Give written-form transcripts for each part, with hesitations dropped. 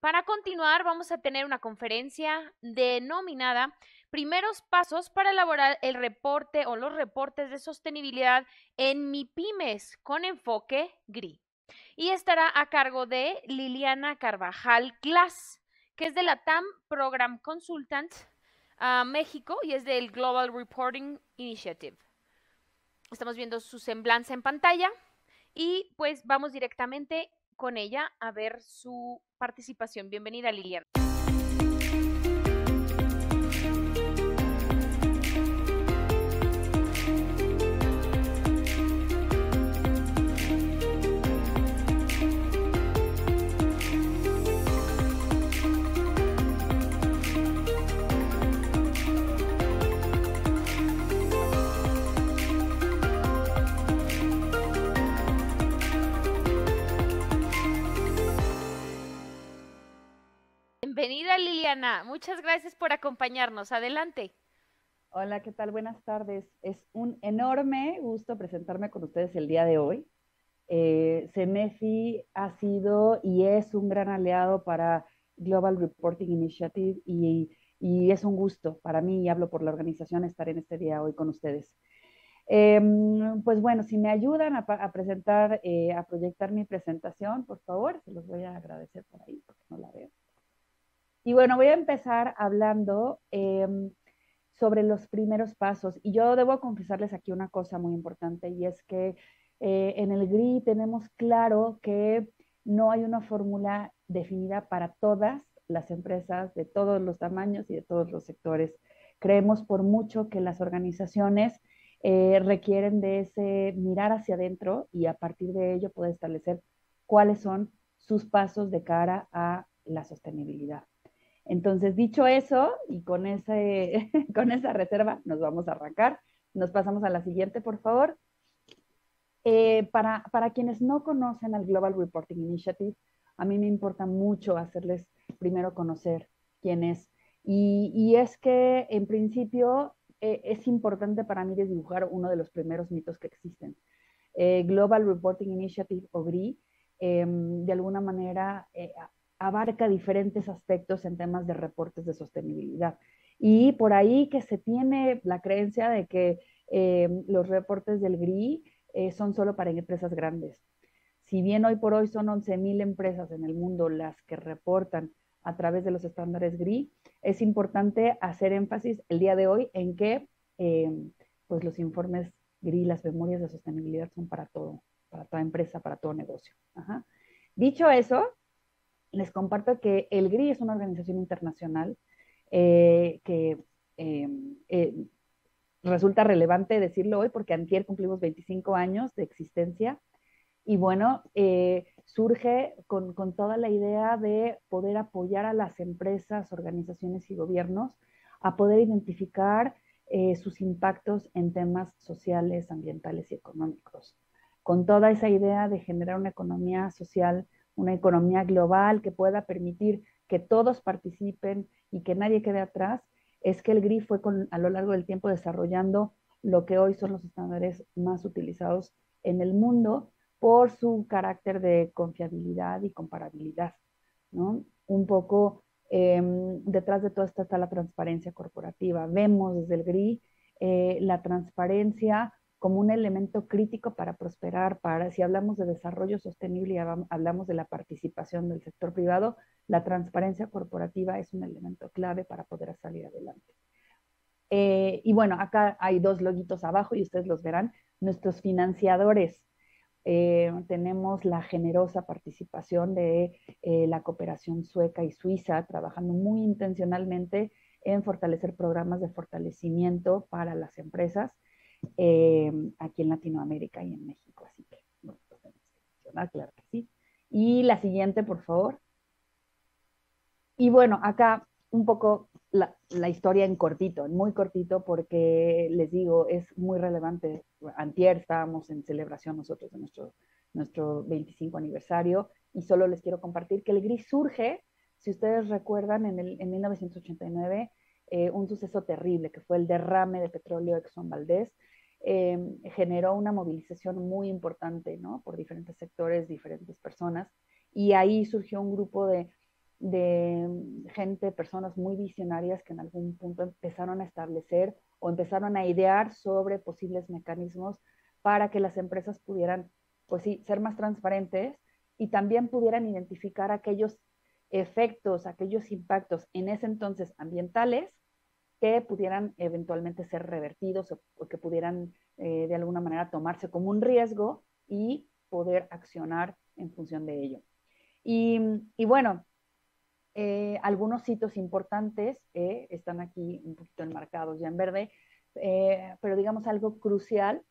Para continuar, vamos a tener una conferencia denominada Primeros pasos para elaborar el reporte o los reportes de sostenibilidad en MIPYMES con enfoque GRI. Y estará a cargo de Liliana Carvajal Glass, que es de la TAM Program Consultant México y es del Global Reporting Initiative. Estamos viendo su semblanza en pantalla y pues vamos directamente con ella a ver su participación. Bienvenida, Liliana. Bienvenida, Liliana. Muchas gracias por acompañarnos. Adelante. Hola, ¿qué tal? Buenas tardes. Es un enorme gusto presentarme con ustedes el día de hoy. CEMEFI ha sido y es un gran aliado para Global Reporting Initiative y es un gusto para mí, y hablo por la organización, estar en este día hoy con ustedes. Pues bueno, si me ayudan a presentar, a proyectar mi presentación, por favor, se los voy a agradecer por ahí porque no la veo. Y bueno, voy a empezar hablando sobre los primeros pasos. Y yo debo confesarles aquí una cosa muy importante, y es que en el GRI tenemos claro que no hay una fórmula definida para todas las empresas de todos los tamaños y de todos los sectores. Creemos por mucho que las organizaciones requieren de ese mirar hacia adentro y a partir de ello poder establecer cuáles son sus pasos de cara a la sostenibilidad. Entonces, dicho eso, y con con esa reserva, nos vamos a arrancar. Nos pasamos a la siguiente, por favor. Para quienes no conocen al Global Reporting Initiative, a mí me importa mucho hacerles primero conocer quién es. Y es que, en principio, es importante para mí desdibujar uno de los primeros mitos que existen. Global Reporting Initiative, o GRI, de alguna manera abarca diferentes aspectos en temas de reportes de sostenibilidad. Y por ahí que se tiene la creencia de que los reportes del GRI son solo para empresas grandes. Si bien hoy por hoy son 11,000 empresas en el mundo las que reportan a través de los estándares GRI, es importante hacer énfasis el día de hoy en que pues los informes GRI, las memorias de sostenibilidad son para todo, para toda empresa, para todo negocio. Ajá. Dicho eso, les comparto que el GRI es una organización internacional que eh, eh, resulta relevante decirlo hoy porque antier cumplimos 25 años de existencia y bueno, surge con toda la idea de poder apoyar a las empresas, organizaciones y gobiernos a poder identificar sus impactos en temas sociales, ambientales y económicos. Con toda esa idea de generar una economía social, una economía global que pueda permitir que todos participen y que nadie quede atrás, es que el GRI fue a lo largo del tiempo desarrollando lo que hoy son los estándares más utilizados en el mundo por su carácter de confiabilidad y comparabilidad, ¿no? Un poco detrás de todo esto está la transparencia corporativa. Vemos desde el GRI la transparencia como un elemento crítico para prosperar, si hablamos de desarrollo sostenible y hablamos de la participación del sector privado, la transparencia corporativa es un elemento clave para poder salir adelante. Y bueno, acá hay dos loguitos abajo y ustedes los verán. Nuestros financiadores, tenemos la generosa participación de la cooperación sueca y suiza, trabajando muy intencionalmente en fortalecer programas de fortalecimiento para las empresas aquí en Latinoamérica y en México. Así que, bueno, pues tenemos que mencionar, claro que sí. Y la siguiente, por favor. Y bueno, acá un poco la historia en cortito, en muy cortito, porque les digo, es muy relevante. Antier estábamos en celebración nosotros de nuestro 25 aniversario y solo les quiero compartir que el GRI surge, si ustedes recuerdan, en 1989, un suceso terrible que fue el derrame de petróleo Exxon Valdez. Generó una movilización muy importante, ¿no? Por diferentes sectores, diferentes personas, y ahí surgió un grupo de de gente, personas muy visionarias que en algún punto empezaron a establecer o empezaron a idear sobre posibles mecanismos para que las empresas pudieran, pues sí, ser más transparentes y también pudieran identificar aquellos efectos, aquellos impactos en ese entonces ambientales que pudieran eventualmente ser revertidos o que pudieran de alguna manera tomarse como un riesgo y poder accionar en función de ello. Y bueno, algunos hitos importantes están aquí un poquito enmarcados ya en verde, pero digamos algo crucial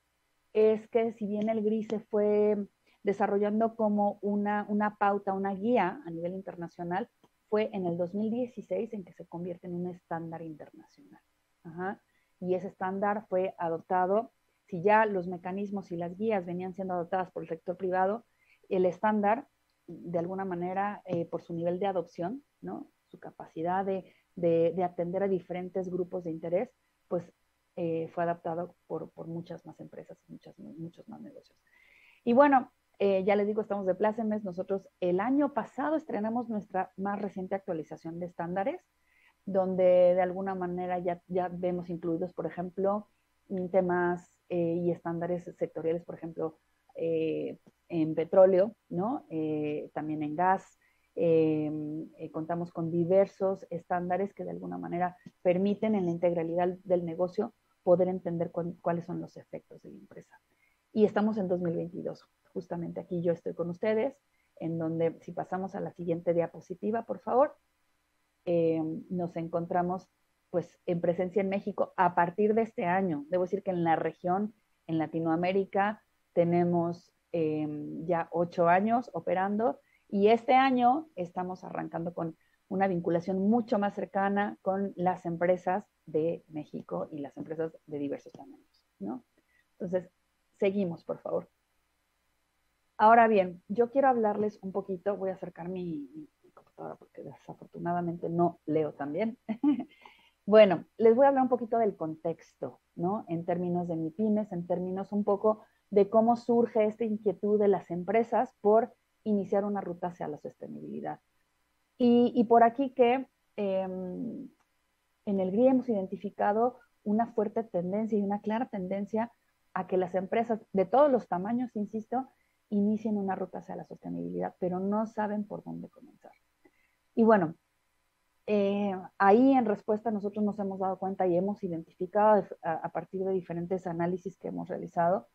es que si bien el GRI se fue desarrollando como una pauta, una guía a nivel internacional, fue en el 2016 en que se convierte en un estándar internacional. Ajá. Y ese estándar fue adoptado, si ya los mecanismos y las guías venían siendo adoptadas por el sector privado, el estándar, de alguna manera, por su nivel de adopción, ¿no? Su capacidad de atender a diferentes grupos de interés, pues fue adaptado por muchas más empresas y muchos más negocios. Y bueno, ya les digo, estamos de plácemes. Nosotros el año pasado estrenamos nuestra más reciente actualización de estándares, donde de alguna manera ya vemos incluidos, por ejemplo, temas y estándares sectoriales, por ejemplo, en petróleo, ¿no? También en gas. Contamos con diversos estándares que de alguna manera permiten en la integralidad del negocio poder entender cuáles son los efectos de la empresa. Y estamos en 2022. Justamente aquí yo estoy con ustedes, en donde si pasamos a la siguiente diapositiva, por favor, nos encontramos pues en presencia en México a partir de este año. Debo decir que en la región, en Latinoamérica, tenemos ya 8 años operando y este año estamos arrancando con una vinculación mucho más cercana con las empresas de México y las empresas de diversos tamaños, ¿no? Entonces, seguimos, por favor. Ahora bien, yo quiero hablarles un poquito, voy a acercar mi computadora porque desafortunadamente no leo tan bien. Bueno, les voy a hablar un poquito del contexto, ¿no? En términos de MIPYMES, en términos un poco de cómo surge esta inquietud de las empresas por iniciar una ruta hacia la sostenibilidad. Y por aquí que en el GRI hemos identificado una fuerte tendencia y una clara tendencia a que las empresas de todos los tamaños, insisto, inicien una ruta hacia la sostenibilidad, pero no saben por dónde comenzar. Y bueno, ahí en respuesta nosotros nos hemos dado cuenta y hemos identificado a partir de diferentes análisis que hemos realizado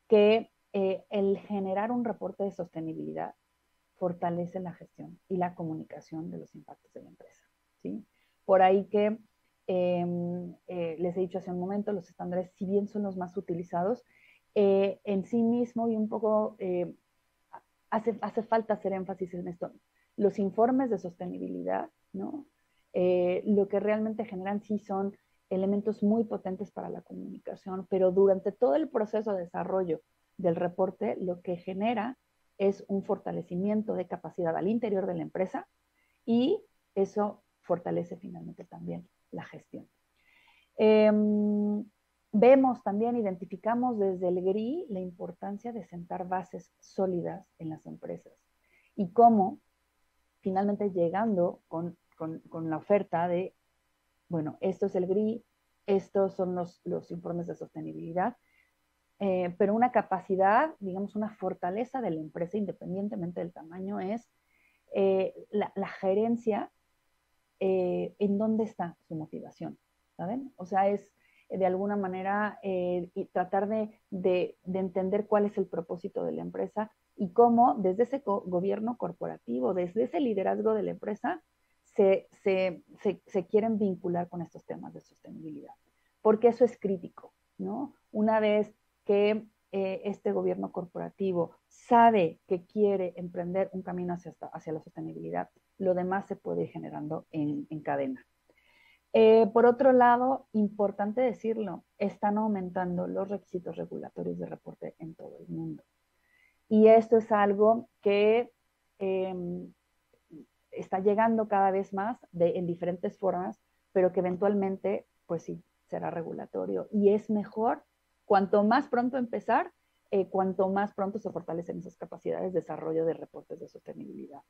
que el generar un reporte de sostenibilidad fortalece la gestión y la comunicación de los impactos de la empresa, ¿sí? Por ahí que les he dicho hace un momento, los estándares, si bien son los más utilizados, en sí mismo y un poco hace falta hacer énfasis en esto. Los informes de sostenibilidad, ¿no? Lo que realmente generan sí son elementos muy potentes para la comunicación, pero durante todo el proceso de desarrollo del reporte, lo que genera es un fortalecimiento de capacidad al interior de la empresa y eso fortalece finalmente también la gestión. Vemos también, identificamos desde el GRI la importancia de sentar bases sólidas en las empresas y cómo finalmente llegando con la oferta de, bueno, esto es el GRI, estos son los informes de sostenibilidad, pero una capacidad, digamos, una fortaleza de la empresa, independientemente del tamaño, es la gerencia, en dónde está su motivación, ¿saben? O sea, es de alguna manera tratar de entender cuál es el propósito de la empresa y cómo desde ese gobierno corporativo, desde ese liderazgo de la empresa, se quieren vincular con estos temas de sostenibilidad. Porque eso es crítico, ¿no? Una vez que este gobierno corporativo sabe que quiere emprender un camino hacia la sostenibilidad, lo demás se puede ir generando en cadena. Por otro lado, importante decirlo, están aumentando los requisitos regulatorios de reporte en todo el mundo. Y esto es algo que está llegando cada vez más en diferentes formas, pero que eventualmente, pues sí, será regulatorio. Y es mejor, cuanto más pronto empezar, cuanto más pronto se fortalecen esas capacidades de desarrollo de reportes de sostenibilidad.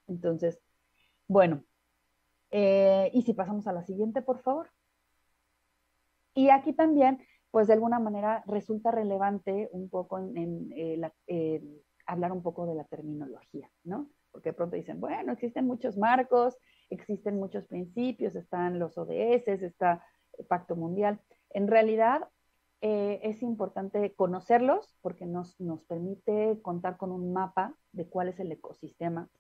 Entonces, Bueno, y si pasamos a la siguiente, por favor. Y aquí también, pues de alguna manera resulta relevante un poco hablar un poco de la terminología, ¿no? Porque de pronto dicen, bueno, existen muchos marcos, existen muchos principios, están los ODS, está el Pacto Mundial. En realidad, es importante conocerlos porque nos permite contar con un mapa de cuál es el ecosistema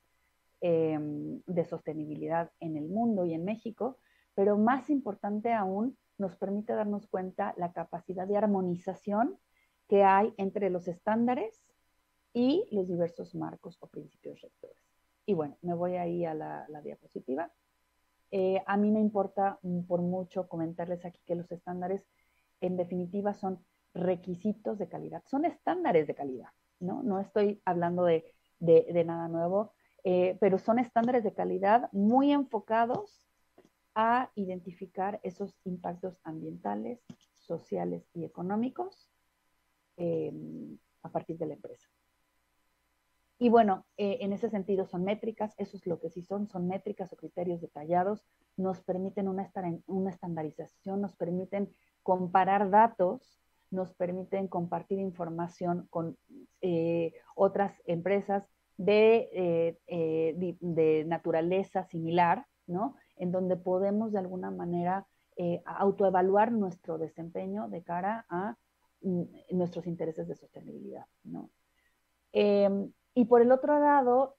de sostenibilidad en el mundo y en México, pero más importante aún, nos permite darnos cuenta la capacidad de armonización que hay entre los estándares y los diversos marcos o principios rectores. Y bueno, me voy ahí a la diapositiva. A mí me importa por mucho comentarles aquí que los estándares en definitiva son requisitos de calidad, son estándares de calidad, ¿no? No estoy hablando de nada nuevo, pero son estándares de calidad muy enfocados a identificar esos impactos ambientales, sociales y económicos eh, a partir de la empresa. Y bueno, en ese sentido son métricas, eso es lo que sí son métricas o criterios detallados, nos permiten una estandarización, nos permiten comparar datos, nos permiten compartir información con otras empresas de naturaleza similar, ¿no? En donde podemos de alguna manera autoevaluar nuestro desempeño de cara a nuestros intereses de sostenibilidad, ¿no? Y por el otro lado,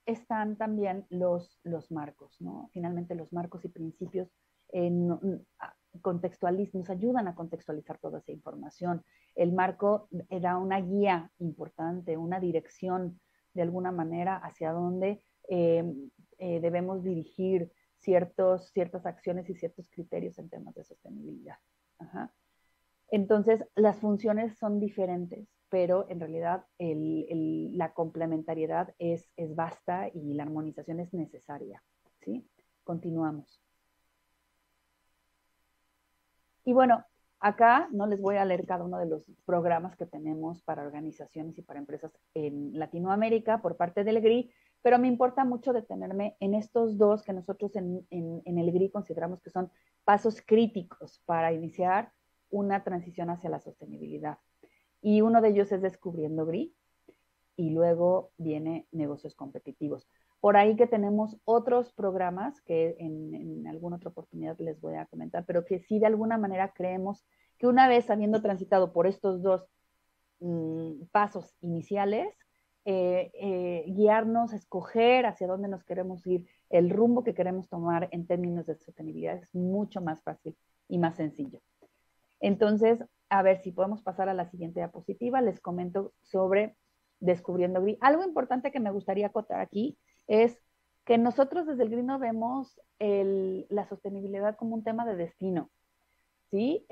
están también los marcos, ¿no? Finalmente los marcos y principios nos ayudan a contextualizar toda esa información. El marco da una guía importante, una dirección de alguna manera hacia dónde debemos dirigir ciertas acciones y ciertos criterios en temas de sostenibilidad. Ajá. Entonces, las funciones son diferentes, pero en realidad la complementariedad es vasta y la armonización es necesaria. ¿Sí? Continuamos. Y bueno, acá no les voy a leer cada uno de los programas que tenemos para organizaciones y para empresas en Latinoamérica por parte del GRI, pero me importa mucho detenerme en estos dos que nosotros en el GRI consideramos que son pasos críticos para iniciar una transición hacia la sostenibilidad. Y uno de ellos es Descubriendo GRI y luego viene Negocios Competitivos. Por ahí que tenemos otros programas que en alguna otra oportunidad les voy a comentar, pero que sí de alguna manera creemos que una vez habiendo transitado por estos dos pasos iniciales, guiarnos, escoger hacia dónde nos queremos ir, el rumbo que queremos tomar en términos de sostenibilidad es mucho más fácil y más sencillo. Entonces, a ver si podemos pasar a la siguiente diapositiva. Les comento sobre Descubriendo GRI. Algo importante que me gustaría acotar aquí es que nosotros desde el GRI no vemos la sostenibilidad como un tema de destino. ¿Sí?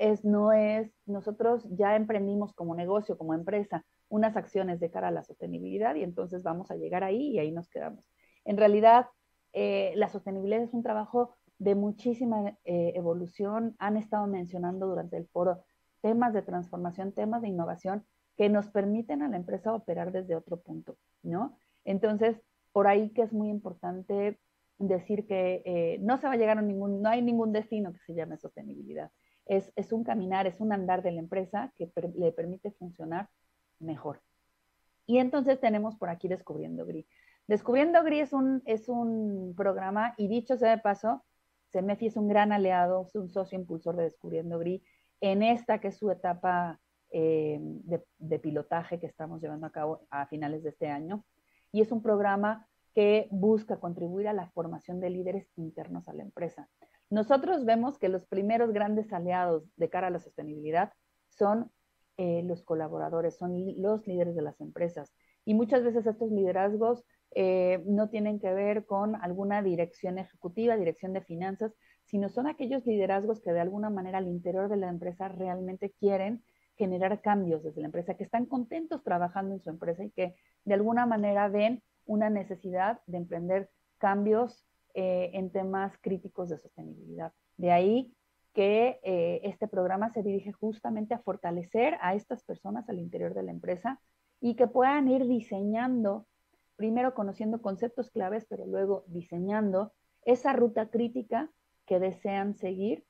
Nosotros ya emprendimos como negocio, como empresa, unas acciones de cara a la sostenibilidad y entonces vamos a llegar ahí y ahí nos quedamos. En realidad, la sostenibilidad es un trabajo de muchísima evolución. Han estado mencionando durante el foro temas de transformación, temas de innovación que nos permiten a la empresa operar desde otro punto, ¿no? Entonces, por ahí que es muy importante decir que no se va a llegar a no hay ningún destino que se llame sostenibilidad. Es un caminar, es un andar de la empresa que le permite funcionar mejor. Y entonces tenemos por aquí Descubriendo GRI. Descubriendo GRI es un programa, y dicho sea de paso, CEMEFI es un gran aliado, es un socio impulsor de Descubriendo GRI en esta que es su etapa de pilotaje que estamos llevando a cabo a finales de este año. Y es un programa que busca contribuir a la formación de líderes internos a la empresa. Nosotros vemos que los primeros grandes aliados de cara a la sostenibilidad son los colaboradores, son los líderes de las empresas. Y muchas veces estos liderazgos no tienen que ver con alguna dirección ejecutiva, dirección de finanzas, sino son aquellos liderazgos que de alguna manera al interior de la empresa realmente quieren generar cambios desde la empresa, que están contentos trabajando en su empresa y que de alguna manera ven una necesidad de emprender cambios en temas críticos de sostenibilidad. De ahí que este programa se dirige justamente a fortalecer a estas personas al interior de la empresa y que puedan ir diseñando primero conociendo conceptos claves, pero luego diseñando esa ruta crítica que desean seguir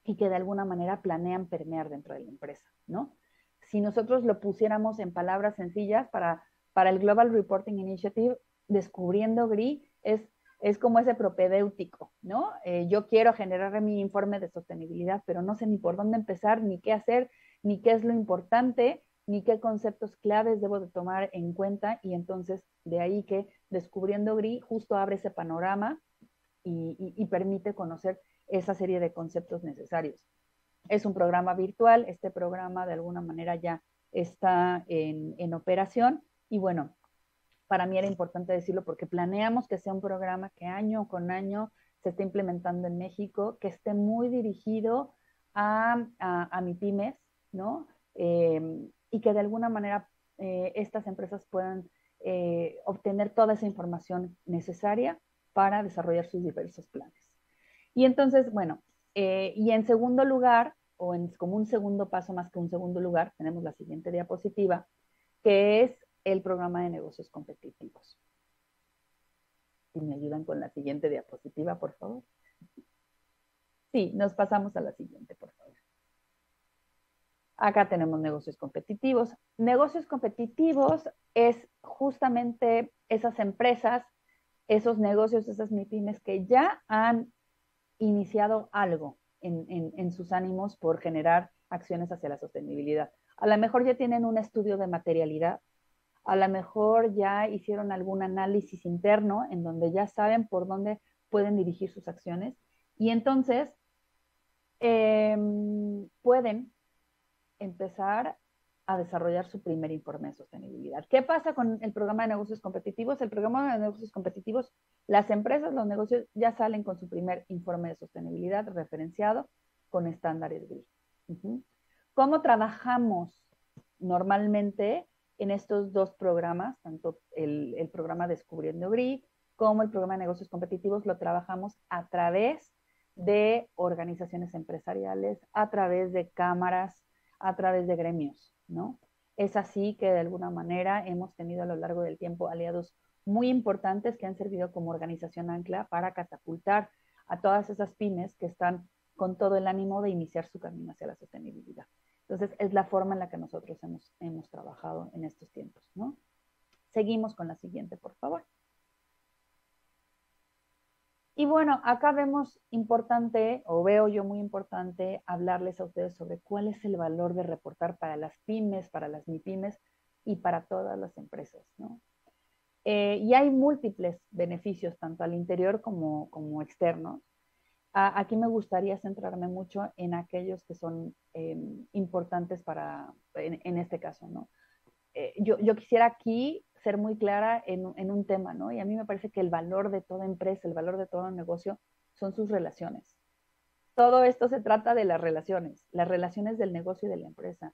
y que de alguna manera planean permear dentro de la empresa, ¿no? Si nosotros lo pusiéramos en palabras sencillas para el Global Reporting Initiative, descubriendo GRI es como ese propedéutico, ¿no? Yo quiero generar mi informe de sostenibilidad, pero no sé ni por dónde empezar, ni qué hacer, ni qué es lo importante, ni qué conceptos claves debo de tomar en cuenta, y entonces de ahí que descubriendo GRI justo abre ese panorama y permite conocer esa serie de conceptos necesarios. Es un programa virtual, este programa de alguna manera ya está en operación, y bueno, para mí era importante decirlo porque planeamos que sea un programa que año con año se esté implementando en México, que esté muy dirigido a MIPYMES, ¿no? Y que de alguna manera estas empresas puedan obtener toda esa información necesaria para desarrollar sus diversos planes. Y entonces, bueno, y en segundo lugar, o como un segundo paso más que un segundo lugar, tenemos la siguiente diapositiva, que es el programa de negocios competitivos. Si me ayudan con la siguiente diapositiva, por favor. Sí, nos pasamos a la siguiente, por favor. Acá tenemos negocios competitivos. Negocios competitivos es justamente esas empresas, esos negocios, esas MIPYMES que ya han iniciado algo en sus ánimos por generar acciones hacia la sostenibilidad. A lo mejor ya tienen un estudio de materialidad, a lo mejor ya hicieron algún análisis interno en donde ya saben por dónde pueden dirigir sus acciones, y entonces pueden empezar a desarrollar su primer informe de sostenibilidad. ¿Qué pasa con el programa de negocios competitivos? El programa de negocios competitivos, las empresas, los negocios ya salen con su primer informe de sostenibilidad referenciado con estándares GRI. ¿Cómo trabajamos normalmente en estos dos programas? Tanto el programa Descubriendo GRI como el programa de negocios competitivos lo trabajamos a través de organizaciones empresariales, a través de cámaras, a través de gremios, ¿no? Es así que de alguna manera hemos tenido a lo largo del tiempo aliados muy importantes que han servido como organización ancla para catapultar a todas esas pymes que están con todo el ánimo de iniciar su camino hacia la sostenibilidad. Entonces, es la forma en la que nosotros hemos trabajado en estos tiempos, ¿no? Seguimos con la siguiente, por favor. Y bueno, acá vemos importante, o veo yo muy importante, hablarles a ustedes sobre cuál es el valor de reportar para las pymes, para las MIPYMES y para todas las empresas, ¿no? Y hay múltiples beneficios, tanto al interior como externos. Aquí me gustaría centrarme mucho en aquellos que son importantes en este caso, ¿no? Yo quisiera aquí ser muy clara en un tema, ¿no? Y a mí me parece que el valor de toda empresa, el valor de todo negocio son sus relaciones. Todo esto se trata de las relaciones del negocio y de la empresa.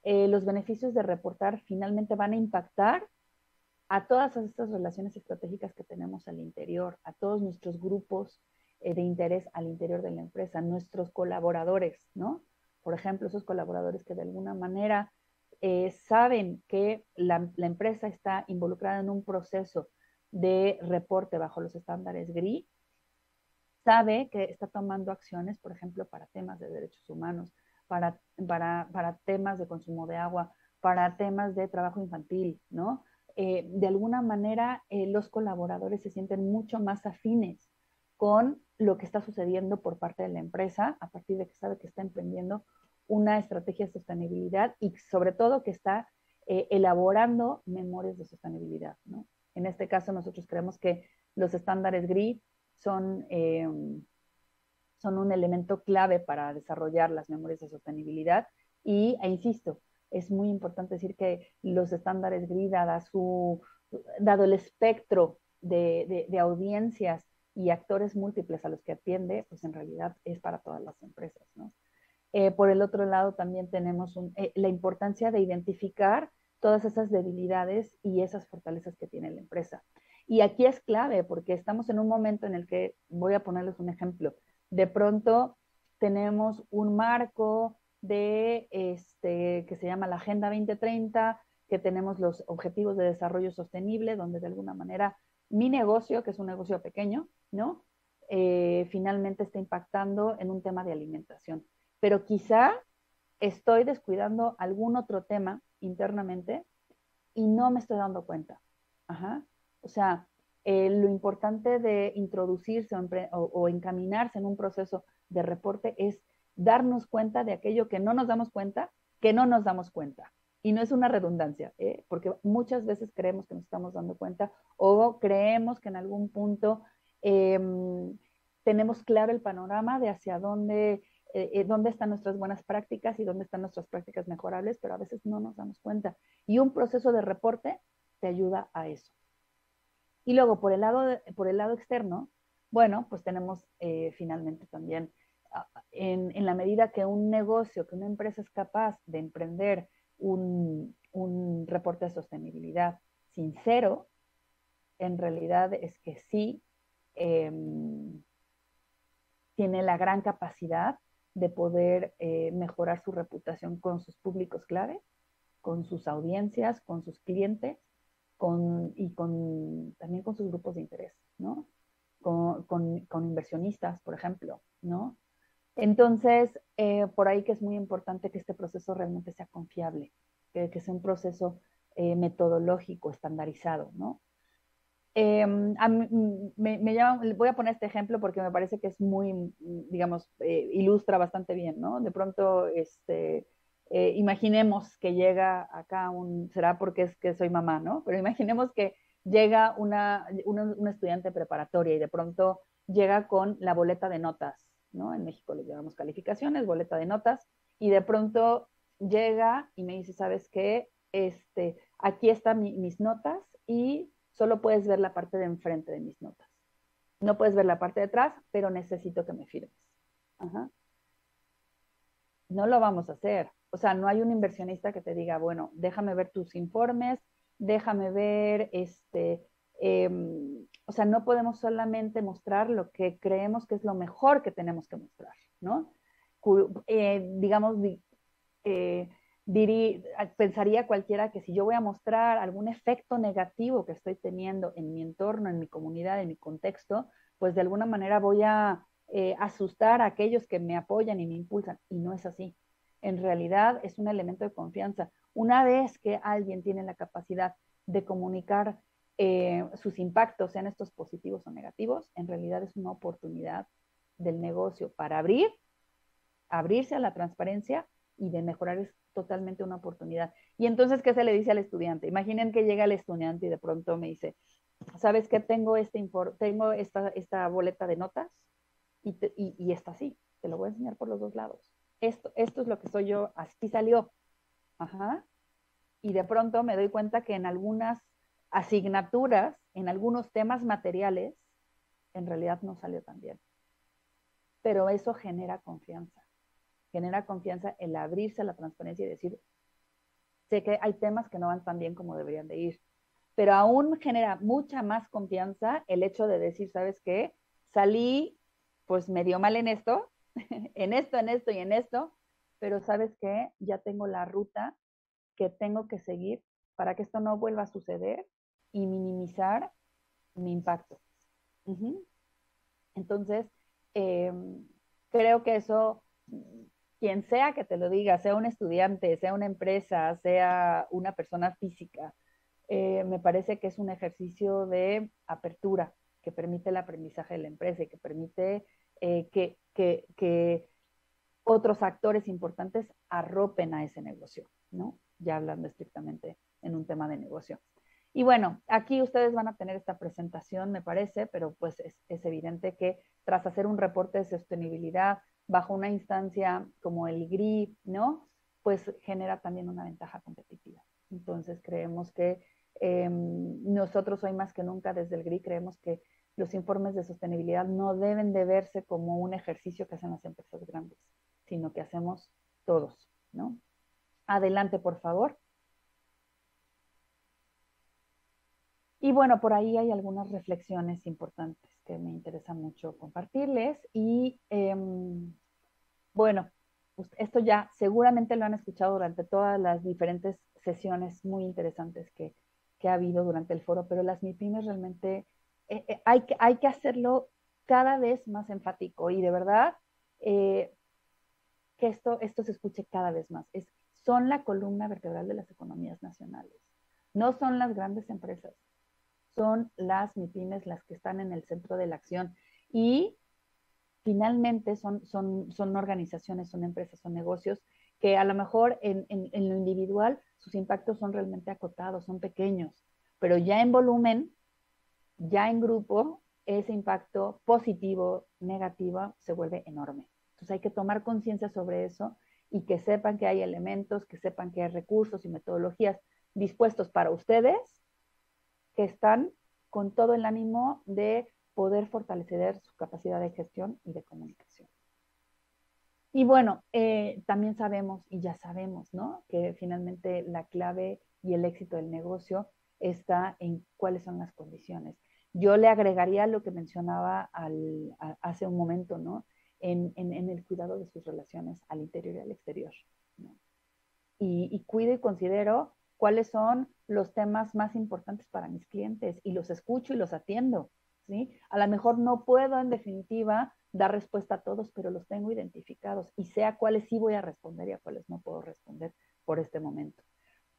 Los beneficios de reportar finalmente van a impactar a todas estas relaciones estratégicas que tenemos al interior, a todos nuestros grupos de interés al interior de la empresa, nuestros colaboradores, ¿no? Por ejemplo, esos colaboradores que de alguna manera saben que la empresa está involucrada en un proceso de reporte bajo los estándares GRI, sabe que está tomando acciones, por ejemplo, para temas de derechos humanos, para temas de consumo de agua, para temas de trabajo infantil, ¿no? De alguna manera los colaboradores se sienten mucho más afines con lo que está sucediendo por parte de la empresa, a partir de que sabe que está emprendiendo una estrategia de sostenibilidad y sobre todo que está elaborando memorias de sostenibilidad, ¿no? En este caso nosotros creemos que los estándares GRI son un elemento clave para desarrollar las memorias de sostenibilidad e insisto, es muy importante decir que los estándares GRI, dado el espectro de audiencias y actores múltiples a los que atiende, pues en realidad es para todas las empresas, ¿no? Por el otro lado, también tenemos la importancia de identificar todas esas debilidades y esas fortalezas que tiene la empresa. Y aquí es clave porque estamos en un momento en el que, voy a ponerles un ejemplo, de pronto tenemos un marco que se llama la Agenda 2030, que tenemos los objetivos de desarrollo sostenible, donde de alguna manera mi negocio, que es un negocio pequeño, ¿no? Finalmente está impactando en un tema de alimentación. Pero quizá estoy descuidando algún otro tema internamente y no me estoy dando cuenta. Ajá. O sea, lo importante de introducirse o encaminarse en un proceso de reporte es darnos cuenta de aquello que no nos damos cuenta, que no nos damos cuenta. Y no es una redundancia, porque muchas veces creemos que nos estamos dando cuenta o creemos que en algún punto eh, tenemos claro el panorama de hacia dónde están nuestras buenas prácticas y dónde están nuestras prácticas mejorables, pero a veces no nos damos cuenta. Y un proceso de reporte te ayuda a eso. Y luego, por el lado externo, bueno, pues tenemos finalmente también, en la medida que un negocio, que una empresa es capaz de emprender un reporte de sostenibilidad sincero, en realidad es que sí eh, tiene la gran capacidad de poder mejorar su reputación con sus públicos clave, con sus audiencias, con sus clientes también con sus grupos de interés, ¿no? Con inversionistas, por ejemplo, ¿no? Entonces, por ahí que es muy importante que este proceso realmente sea confiable, que sea un proceso metodológico, estandarizado, ¿no? Voy a poner este ejemplo porque me parece que es muy, digamos, ilustra bastante bien, ¿no? De pronto, imaginemos que llega acá será porque es que soy mamá, ¿no? Pero imaginemos que llega una estudiante preparatoria y de pronto llega con la boleta de notas, ¿no? En México le llamamos calificaciones, boleta de notas, y de pronto llega y me dice, ¿sabes qué? Aquí están mis notas y solo puedes ver la parte de enfrente de mis notas. No puedes ver la parte de atrás, pero necesito que me firmes. Ajá. No lo vamos a hacer. O sea, no hay un inversionista que te diga, bueno, déjame ver tus informes, déjame ver o sea, no podemos solamente mostrar lo que creemos que es lo mejor que tenemos que mostrar, ¿no? Digamos, eh, pensaría cualquiera que si yo voy a mostrar algún efecto negativo que estoy teniendo en mi entorno, en mi comunidad, en mi contexto, pues de alguna manera voy a asustar a aquellos que me apoyan y me impulsan. Y no es así. En realidad es un elemento de confianza. Una vez que alguien tiene la capacidad de comunicar sus impactos, sean estos positivos o negativos, en realidad es una oportunidad del negocio para abrirse a la transparencia y de mejorar es totalmente una oportunidad. Y entonces, ¿qué se le dice al estudiante? Imaginen que llega el estudiante y de pronto me dice, ¿sabes qué? Tengo esta boleta de notas y está así. Te lo voy a enseñar por los dos lados. Esto es lo que soy yo, así salió. Ajá. Y de pronto me doy cuenta que en algunas asignaturas, en algunos temas materiales, en realidad no salió tan bien. Pero eso genera confianza el abrirse a la transparencia y decir, sé que hay temas que no van tan bien como deberían de ir, pero aún genera mucha más confianza el hecho de decir, ¿sabes qué? Salí pues medio mal en esto, en esto y en esto, pero ¿sabes qué? Ya tengo la ruta que tengo que seguir para que esto no vuelva a suceder y minimizar mi impacto. Uh -huh. Entonces, eh, creo que eso, quien sea que te lo diga, sea un estudiante, sea una empresa, sea una persona física, me parece que es un ejercicio de apertura que permite el aprendizaje de la empresa y que permite que otros actores importantes arropen a ese negocio, ¿no? Ya hablando estrictamente en un tema de negocio. Y bueno, aquí ustedes van a tener esta presentación, me parece, pero pues es evidente que tras hacer un reporte de sostenibilidad bajo una instancia como el GRI, ¿no? Pues genera también una ventaja competitiva. Entonces creemos que nosotros hoy más que nunca desde el GRI creemos que los informes de sostenibilidad no deben de verse como un ejercicio que hacen las empresas grandes, sino que hacemos todos, ¿no? Adelante, por favor. Y bueno, por ahí hay algunas reflexiones importantes que me interesa mucho compartirles. Y bueno, esto ya seguramente lo han escuchado durante todas las diferentes sesiones muy interesantes que ha habido durante el foro, pero las MIPIMES realmente hay que hacerlo cada vez más enfático y de verdad que esto se escuche cada vez más. Son la columna vertebral de las economías nacionales. No son las grandes empresas, son las MIPIMES las que están en el centro de la acción. Y finalmente son organizaciones, son empresas, son negocios que a lo mejor en lo individual sus impactos son realmente acotados, son pequeños, pero ya en volumen, ya en grupo, ese impacto positivo, negativo, se vuelve enorme. Entonces hay que tomar conciencia sobre eso y que sepan que hay elementos, que sepan que hay recursos y metodologías dispuestos para ustedes que están con todo el ánimo de poder fortalecer su capacidad de gestión y de comunicación. Y bueno, también sabemos y ya sabemos, ¿no? Que finalmente la clave y el éxito del negocio está en cuáles son las condiciones. Yo le agregaría lo que mencionaba hace un momento, ¿no? En el cuidado de sus relaciones al interior y al exterior, ¿no? Y cuido y considero cuáles son los temas más importantes para mis clientes y los escucho y los atiendo, ¿sí? A lo mejor no puedo en definitiva dar respuesta a todos, pero los tengo identificados y sé a cuáles sí voy a responder y a cuáles no puedo responder por este momento.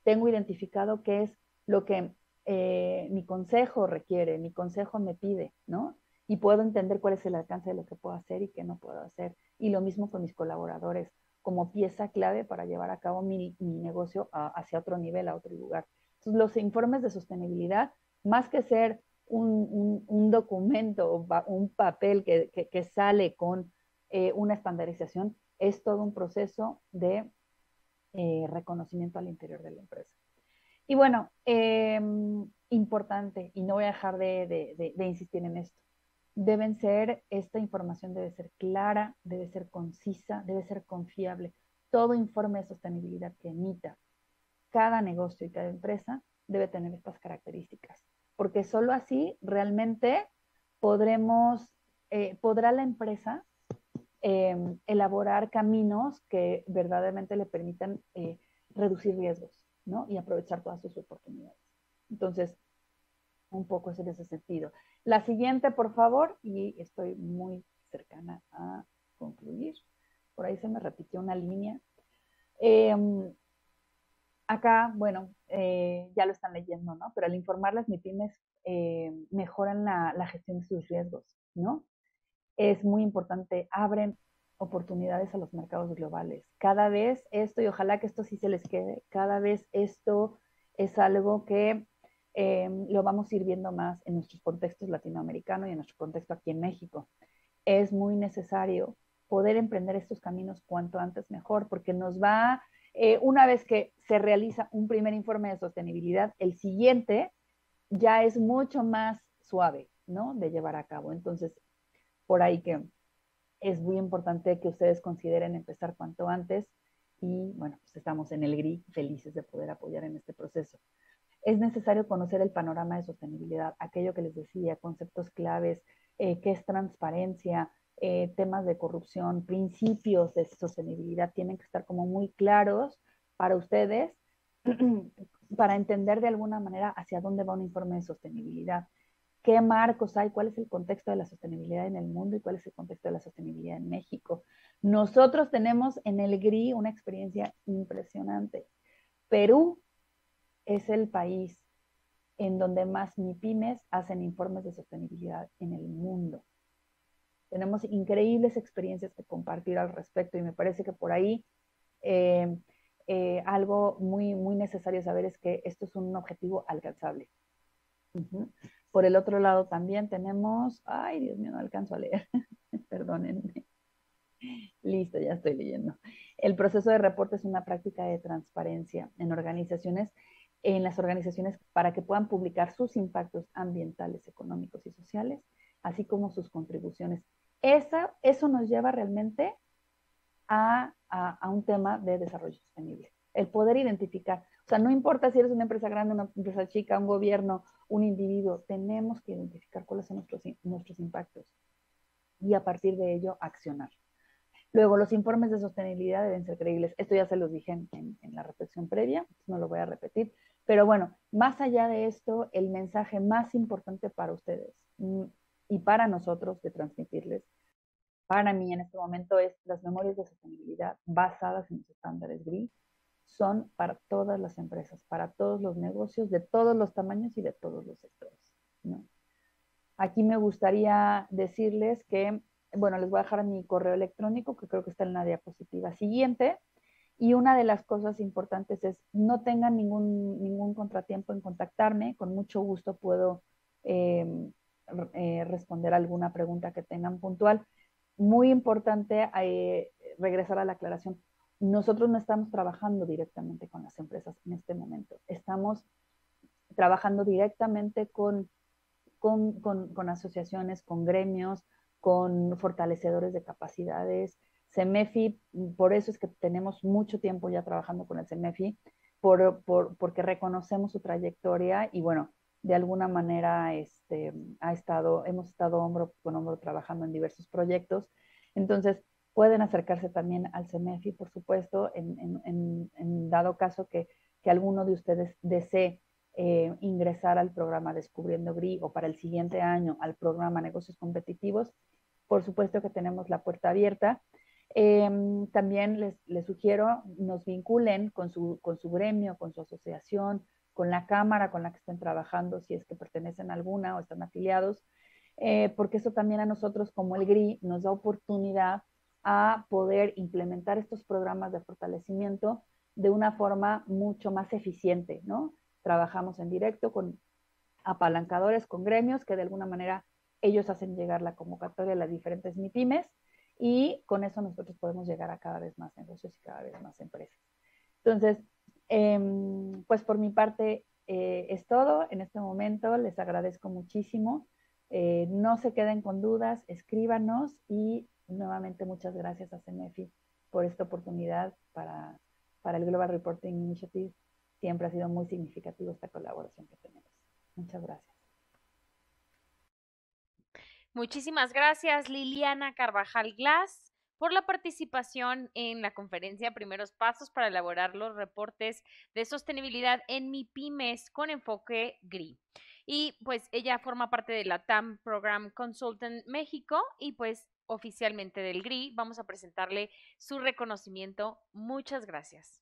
Tengo identificado qué es lo que mi consejo requiere, mi consejo me pide, ¿no? Y puedo entender cuál es el alcance de lo que puedo hacer y qué no puedo hacer. Y lo mismo con mis colaboradores, como pieza clave para llevar a cabo mi negocio hacia otro nivel, a otro lugar. Entonces, los informes de sostenibilidad, más que ser un documento, un papel que sale con una estandarización, es todo un proceso de reconocimiento al interior de la empresa. Y bueno, importante, y no voy a dejar de insistir en esto, esta información debe ser clara, debe ser concisa, debe ser confiable. Todo informe de sostenibilidad que emita cada negocio y cada empresa debe tener estas características, porque solo así realmente podrá la empresa elaborar caminos que verdaderamente le permitan reducir riesgos, ¿no? Y aprovechar todas sus oportunidades. Entonces, un poco es en ese sentido. La siguiente, por favor, y estoy muy cercana a concluir. Por ahí se me repitió una línea. Acá, bueno, ya lo están leyendo, ¿no? Pero al informar las MIPIMES mejoran la gestión de sus riesgos, ¿no? Es muy importante, abren oportunidades a los mercados globales. Cada vez esto, y ojalá que esto sí se les quede, cada vez esto es algo que lo vamos a ir viendo más en nuestros contextos latinoamericanos y en nuestro contexto aquí en México. Es muy necesario poder emprender estos caminos cuanto antes mejor, porque una vez que se realiza un primer informe de sostenibilidad, el siguiente ya es mucho más suave, ¿no? De llevar a cabo. Entonces, por ahí que es muy importante que ustedes consideren empezar cuanto antes y bueno, pues estamos en el GRI felices de poder apoyar en este proceso. Es necesario conocer el panorama de sostenibilidad, aquello que les decía, conceptos claves, qué es transparencia, temas de corrupción, principios de sostenibilidad tienen que estar como muy claros para ustedes para entender de alguna manera hacia dónde va un informe de sostenibilidad, qué marcos hay, cuál es el contexto de la sostenibilidad en el mundo y cuál es el contexto de la sostenibilidad en México. Nosotros tenemos en el GRI una experiencia impresionante. Perú es el país en donde más MIPIMES hacen informes de sostenibilidad en el mundo. Tenemos increíbles experiencias que compartir al respecto y me parece que por ahí algo muy, muy necesario saber es que esto es un objetivo alcanzable. Por el otro lado también tenemos, ay Dios mío, no alcanzo a leer, perdónenme. Listo, ya estoy leyendo. El proceso de reporte es una práctica de transparencia en las organizaciones para que puedan publicar sus impactos ambientales, económicos y sociales, así como sus contribuciones. Eso nos lleva realmente a un tema de desarrollo sostenible. El poder identificar, o sea, no importa si eres una empresa grande, una empresa chica, un gobierno, un individuo, tenemos que identificar cuáles son nuestros impactos y a partir de ello accionar. Luego, los informes de sostenibilidad deben ser creíbles. Esto ya se los dije en la reflexión previa, no lo voy a repetir. Pero bueno, más allá de esto, el mensaje más importante para ustedes y para nosotros de transmitirles, para mí en este momento, es las memorias de sostenibilidad basadas en los estándares GRI son para todas las empresas, para todos los negocios, de todos los tamaños y de todos los sectores, ¿no? Aquí me gustaría decirles que, bueno, les voy a dejar mi correo electrónico, que creo que está en la diapositiva siguiente. Y una de las cosas importantes es no tengan ningún contratiempo en contactarme. Con mucho gusto puedo eh, responder alguna pregunta que tengan puntual. Muy importante regresar a la aclaración. Nosotros no estamos trabajando directamente con las empresas en este momento. Estamos trabajando directamente con asociaciones, con gremios, con fortalecedores de capacidades. CEMEFI, por eso es que tenemos mucho tiempo ya trabajando con el CEMEFI, porque reconocemos su trayectoria y bueno, de alguna manera hemos estado hombro con hombro trabajando en diversos proyectos. Entonces, pueden acercarse también al CEMEFI, por supuesto, en dado caso que alguno de ustedes desee ingresar al programa Descubriendo GRI o para el siguiente año al programa Negocios Competitivos. Por supuesto que tenemos la puerta abierta. También les sugiero nos vinculen con su gremio, con su asociación, con la cámara con la que estén trabajando, si es que pertenecen a alguna o están afiliados, porque eso también a nosotros como el GRI nos da oportunidad a poder implementar estos programas de fortalecimiento de una forma mucho más eficiente, ¿no? Trabajamos en directo con apalancadores, con gremios, que de alguna manera ellos hacen llegar la convocatoria a las diferentes MIPIMES y con eso nosotros podemos llegar a cada vez más negocios y cada vez más empresas. Entonces, pues por mi parte es todo en este momento. Les agradezco muchísimo. No se queden con dudas, escríbanos y nuevamente muchas gracias a CEMEFI por esta oportunidad para el Global Reporting Initiative. Siempre ha sido muy significativo esta colaboración que tenemos. Muchas gracias. Muchísimas gracias, Liliana Carvajal Glass, por la participación en la conferencia Primeros Pasos para elaborar los reportes de sostenibilidad en MIPYMES con enfoque GRI. Y pues ella forma parte de la TAM Program Consultant México y pues oficialmente del GRI. Vamos a presentarle su reconocimiento. Muchas gracias.